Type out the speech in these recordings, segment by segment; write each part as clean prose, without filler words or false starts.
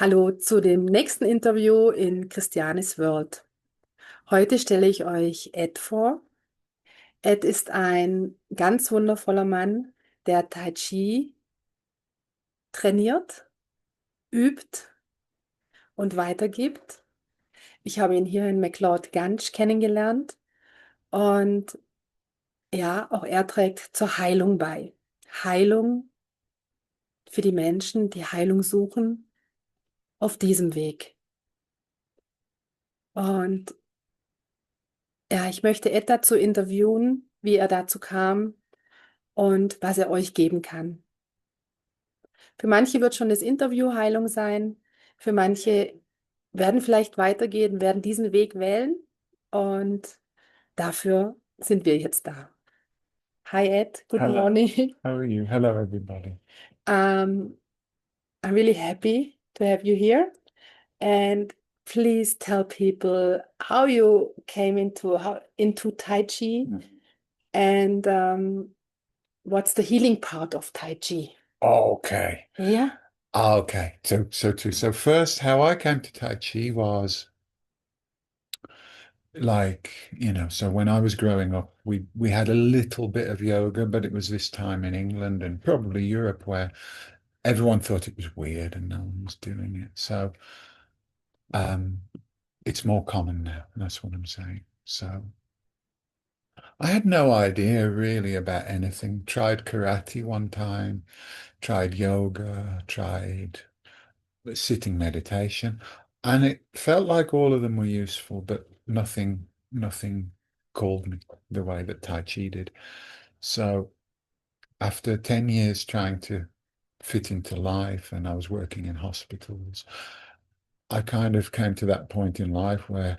Hallo zu dem nächsten Interview in Christianes Welt. Heute stelle ich euch Ed vor. Ed ist ein ganz wundervoller Mann, der Tai Chi trainiert, übt und weitergibt. Ich habe ihn hier in McLeod Ganj kennengelernt und ja, auch er trägt zur Heilung bei. Heilung für die Menschen, die Heilung suchen auf diesem Weg. Und ja, ich möchte Ed dazu interviewen, wie er dazu kam und was er euch geben kann. Für manche wird schon das Interview Heilung sein, für manche werden vielleicht weitergehen, werden diesen Weg wählen und dafür sind wir jetzt da. Hi Ed, good Hello. morning. How are you? Hello, everybody. Um, I'm really happy to have you here and please tell people how you came into Tai Chi and what's the healing part of Tai Chi? Okay. Yeah. Okay. So first, how I came to Tai Chi was so when I was growing up, we had a little bit of yoga, but it was this time in England and probably Europe where everyone thought it was weird and no one was doing it. So um, it's more common now. That's what I'm saying. So I had no idea really about anything. Tried karate one time, tried yoga, tried sitting meditation, and it felt like all of them were useful, but nothing called me the way that Tai Chi did. So after 10 years trying to fit into life, and I was working in hospitals, I kind of came to that point in life where,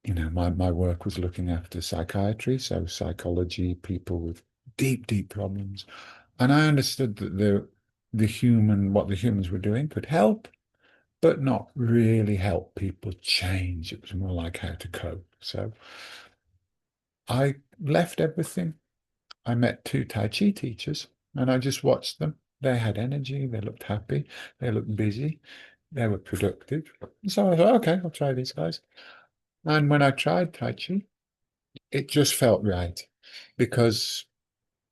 my work was looking after psychiatry, so psychology, people with deep problems. And I understood that what the humans were doing could help, but not really help people change. It was more like how to cope. So I left everything. I met two Tai Chi teachers and I just watched them. They had energy, they looked happy, they looked busy, they were productive. So I thought, okay, I'll try these guys. And when I tried Tai Chi, it just felt right because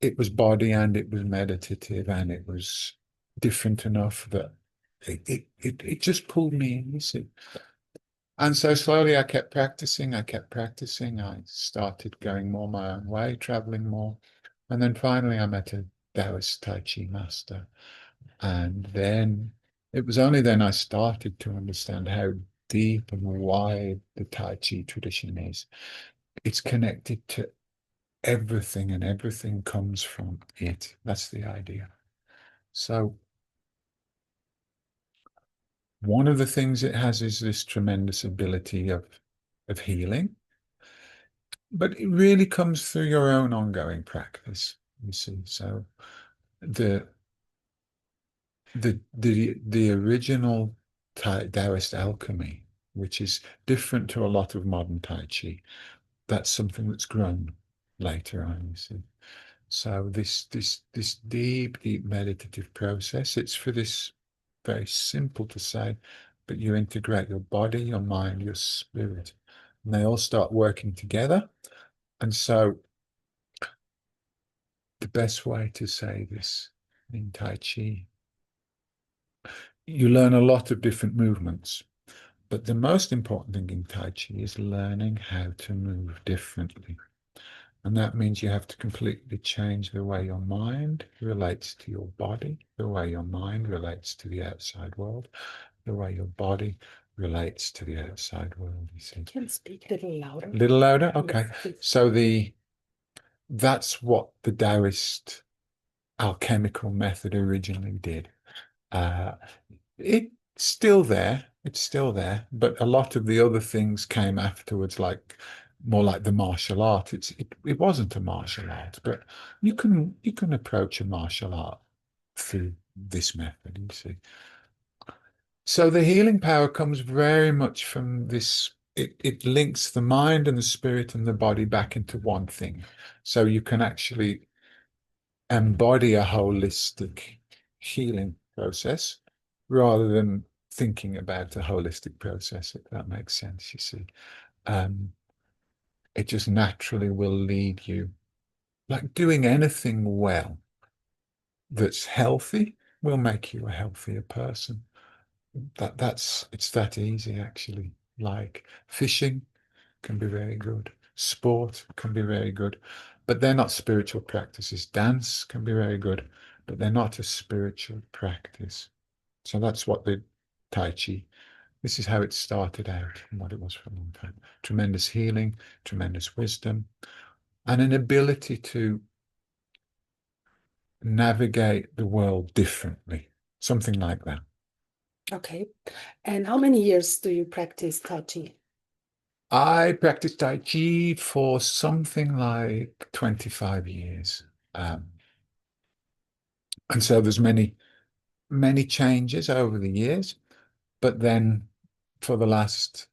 it was body and it was meditative and it was different enough that it just pulled me in, you see. And so slowly I kept practicing. I kept practicing. I started going more my own way, traveling more. And then finally I met a Taoist Tai Chi master. And then it was only then I started to understand how deep and wide the Tai Chi tradition is. It's connected to everything and everything comes from it. That's the idea. So one of the things it has is this tremendous ability of healing. But it really comes through your own ongoing practice, you see. So the the original Taoist alchemy, which is different to a lot of modern Tai Chi, that's something that's grown later on, you see. So this deep meditative process, it's for this very simple to say, but you integrate your body, your mind, your spirit, and they all start working together. And so the best way to say this in Tai Chi, you learn a lot of different movements, but the most important thing in Tai Chi is learning how to move differently. And that means you have to completely change the way your mind relates to your body, the way your mind relates to the outside world, the way your body relates to the outside world, you see. Can speak a little louder. A little louder? Okay. Yes, please. So that's what the Taoist alchemical method originally did. Uh, it's still there. It's still there, but a lot of the other things came afterwards, like more like the martial art. It wasn't a martial art, but you can approach a martial art through this method, you see. So the healing power comes very much from this. It links the mind and the spirit and the body back into one thing. So you can actually embody a holistic healing process rather than thinking about a holistic process, if that makes sense, you see. Um, it just naturally will lead you, like doing anything well that's healthy will make you a healthier person. It's that easy actually. Like fishing can be very good. Sport can be very good, but they're not spiritual practices. Dance can be very good, but they're not a spiritual practice. So that's what the Tai Chi, this is how it started out and what it was for a long time. Tremendous healing, tremendous wisdom, and an ability to navigate the world differently. Something like that. Okay. And how many years do you practice Tai Chi? I practiced Tai Chi for something like 25 years. Um, and so there's many changes over the years. But then for the last,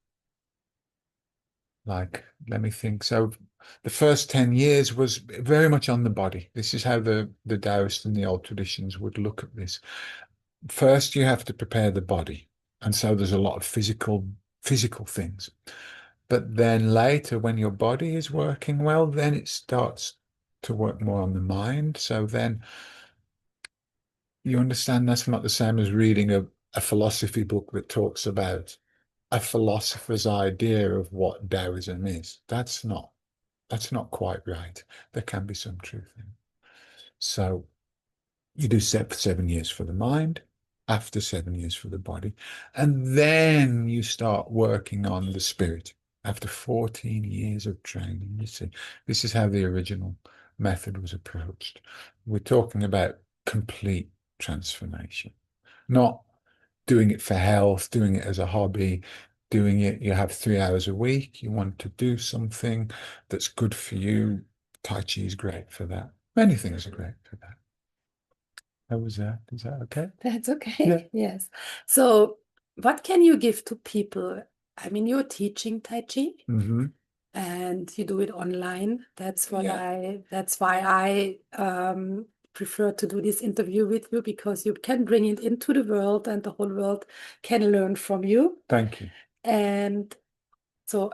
like, let me think. So the first 10 years was very much on the body. This is how the Taoists and the old traditions would look at this. First, you have to prepare the body. And so there's a lot of physical things. But then later, when your body is working well, then it starts to work more on the mind. So then you understand that's not the same as reading a philosophy book that talks about a philosopher's idea of what Taoism is. That's not quite right. There can be some truth in it. So you do 7 years for the mind, after 7 years for the body, and then you start working on the spirit after 14 years of training. You see, this is how the original method was approached. We're talking about complete transformation, not doing it for health, doing it as a hobby, doing it, you have 3 hours a week, you want to do something that's good for you. Tai Chi is great for that. Many things are great for that. How was that? Is that okay? That's Yeah. okay. Yes. So, what can you give to people? I mean, you're teaching Tai Chi Mm-hmm. and you do it online. Yeah. That's why I prefer to do this interview with you, because you can bring it into the world and the whole world can learn from you. Thank you. And so,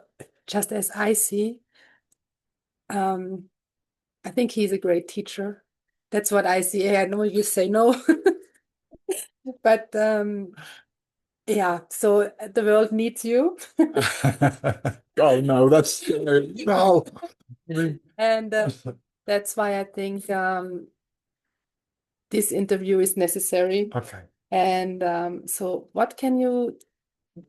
just as I see, um, I think he's a great teacher. That's what I see. I know you say no, but yeah, so the world needs you. Oh no, that's no. And that's why I think this interview is necessary. Okay. And so, what can you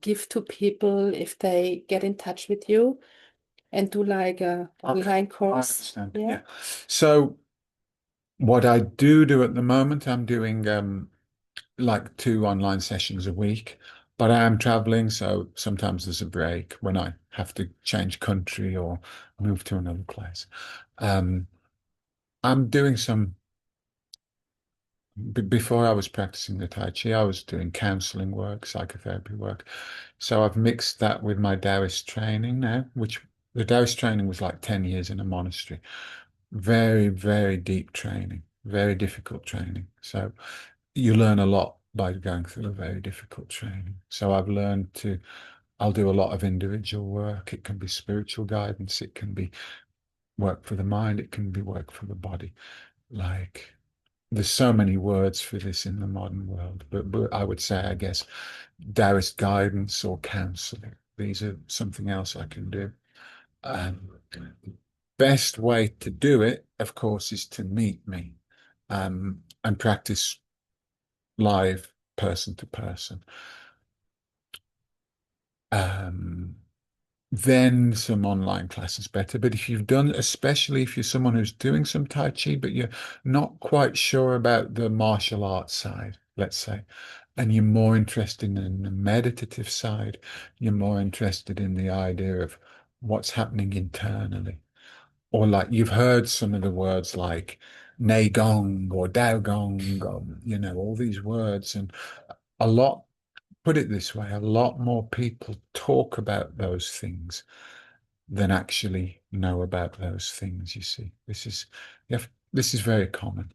give to people if they get in touch with you and do like a Okay. online I course? understand. Yeah. Yeah. So what I do at the moment, I'm doing like 2 online sessions a week, but I am traveling, so sometimes there's a break when I have to change country or move to another place. Um, I'm doing some, before I was practicing the Tai Chi, I was doing counseling work, psychotherapy work. So I've mixed that with my Taoist training now, which the Taoist training was like 10 years in a monastery. Very, very deep training, very difficult training. So you learn a lot by going through a very difficult training. So I'll do a lot of individual work. It can be spiritual guidance. It can be work for the mind. It can be work for the body. Like there's so many words for this in the modern world, but I would say, I guess, Taoist guidance or counseling. These are something else I can do. Um, Best way to do it, of course, is to meet me and practice live, person to person. Um, then some online classes better. But if you've done, especially if you're someone who's doing some Tai Chi, but you're not quite sure about the martial arts side, let's say, and you're more interested in the meditative side, you're more interested in the idea of what's happening internally. Or like you've heard some of the words like Gong or Dao Gong, or, all these words. And a lot, put it this way, a lot more people talk about those things than actually know about those things, you see. This is very common.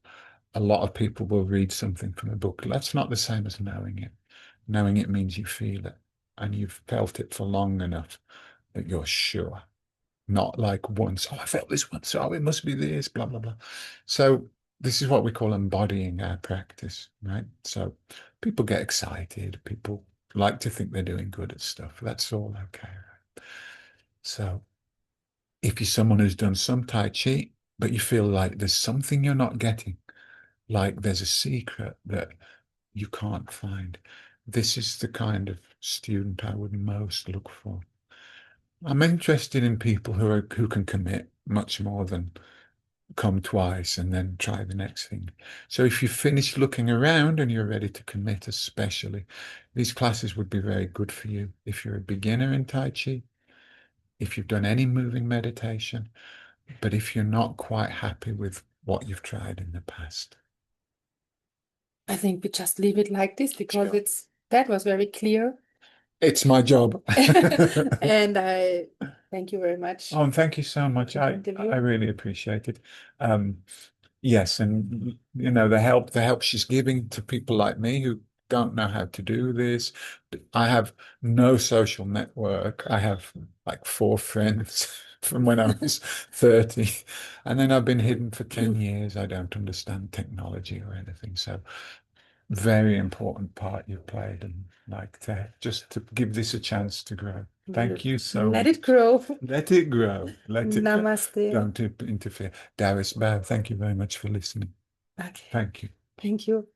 A lot of people will read something from a book. That's not the same as knowing it. Knowing it means you feel it and you've felt it for long enough that you're sure. Not like once, oh, I felt this once, so it must be this, blah, blah, blah. So this is what we call embodying our practice, right? So people get excited. People like to think they're doing good at stuff. That's all okay, right? So if you're someone who's done some Tai Chi, but you feel like there's something you're not getting, like there's a secret that you can't find, this is the kind of student I would most look for. I'm interested in people who can commit much more than come twice and then try the next thing. So if you finish looking around and you're ready to commit, especially, these classes would be very good for you. If you're a beginner in Tai Chi, if you've done any moving meditation, but if you're not quite happy with what you've tried in the past. I think we just leave it like this because Sure. that was very clear. It's my job. And I thank you very much Oh, and thank you so much. for the interview. I really appreciate it. Yes, and the help she's giving to people like me who don't know how to do this. I have no social network. I have like 4 friends from when I was 30, and then I've been hidden for 10 years. I don't understand technology or anything. So very important part you've played, and like just to give this a chance to grow. Thank you so Let much. it grow. Let it grow. Let it Namaste. don't interfere. Darius Bow, thank you very much for listening. Okay. Thank you. Thank you.